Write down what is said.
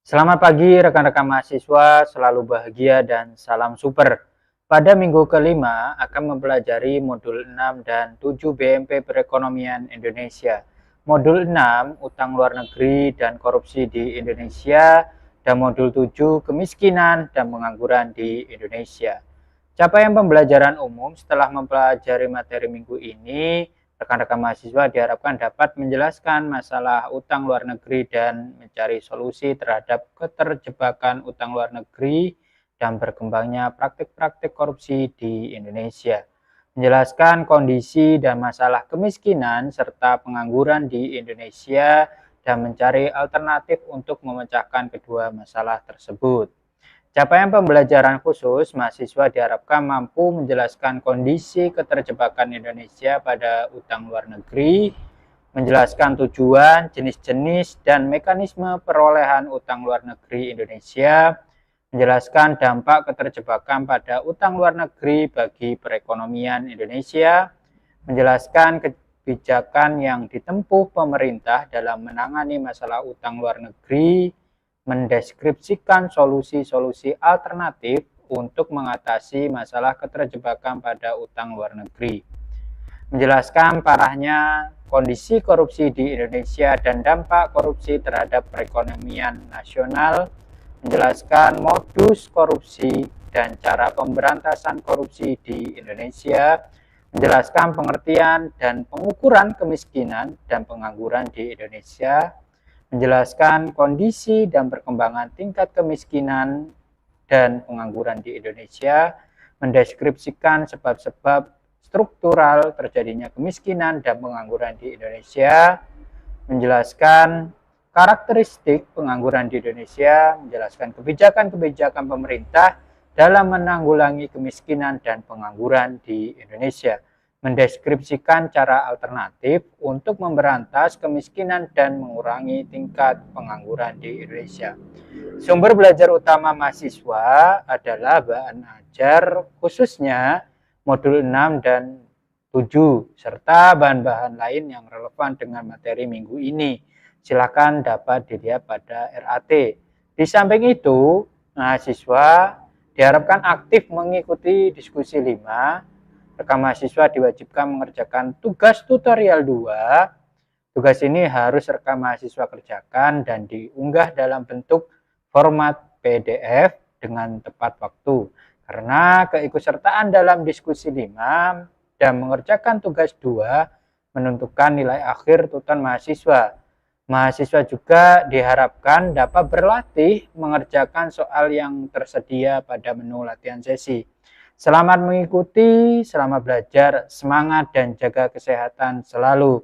Selamat pagi rekan-rekan mahasiswa, selalu bahagia dan salam super. Pada minggu kelima akan mempelajari modul 6 dan 7 BMP Perekonomian Indonesia. Modul 6 Utang Luar Negeri dan Korupsi di Indonesia dan modul 7 Kemiskinan dan Pengangguran di Indonesia. Capaian pembelajaran umum setelah mempelajari materi minggu ini, rekan-rekan mahasiswa diharapkan dapat menjelaskan masalah utang luar negeri dan mencari solusi terhadap keterjebakan utang luar negeri dan berkembangnya praktik-praktik korupsi di Indonesia. Menjelaskan kondisi dan masalah kemiskinan serta pengangguran di Indonesia dan mencari alternatif untuk memecahkan kedua masalah tersebut. Capaian pembelajaran khusus, mahasiswa diharapkan mampu menjelaskan kondisi keterjebakan Indonesia pada utang luar negeri, menjelaskan tujuan, jenis-jenis, dan mekanisme perolehan utang luar negeri Indonesia, menjelaskan dampak keterjebakan pada utang luar negeri bagi perekonomian Indonesia, menjelaskan kebijakan yang ditempuh pemerintah dalam menangani masalah utang luar negeri, mendeskripsikan solusi-solusi alternatif untuk mengatasi masalah keterjebakan pada utang luar negeri, menjelaskan parahnya kondisi korupsi di Indonesia dan dampak korupsi terhadap perekonomian nasional, menjelaskan modus korupsi dan cara pemberantasan korupsi di Indonesia, menjelaskan pengertian dan pengukuran kemiskinan dan pengangguran di Indonesia, menjelaskan kondisi dan perkembangan tingkat kemiskinan dan pengangguran di Indonesia, mendeskripsikan sebab-sebab struktural terjadinya kemiskinan dan pengangguran di Indonesia, menjelaskan karakteristik pengangguran di Indonesia, menjelaskan kebijakan-kebijakan pemerintah dalam menanggulangi kemiskinan dan pengangguran di Indonesia, mendeskripsikan cara alternatif untuk memberantas kemiskinan dan mengurangi tingkat pengangguran di Indonesia. Sumber belajar utama mahasiswa adalah bahan ajar khususnya modul 6 dan 7 serta bahan-bahan lain yang relevan dengan materi minggu ini. Silakan dapat dilihat pada RAT. Di samping itu, mahasiswa diharapkan aktif mengikuti diskusi 5. Rekan mahasiswa diwajibkan mengerjakan tugas tutorial 2. Tugas ini harus rekan mahasiswa kerjakan dan diunggah dalam bentuk format PDF dengan tepat waktu. Karena keikutsertaan dalam diskusi 5 dan mengerjakan tugas 2 menentukan nilai akhir tuntutan mahasiswa. Mahasiswa juga diharapkan dapat berlatih mengerjakan soal yang tersedia pada menu latihan sesi. Selamat mengikuti, selamat belajar, semangat dan jaga kesehatan selalu.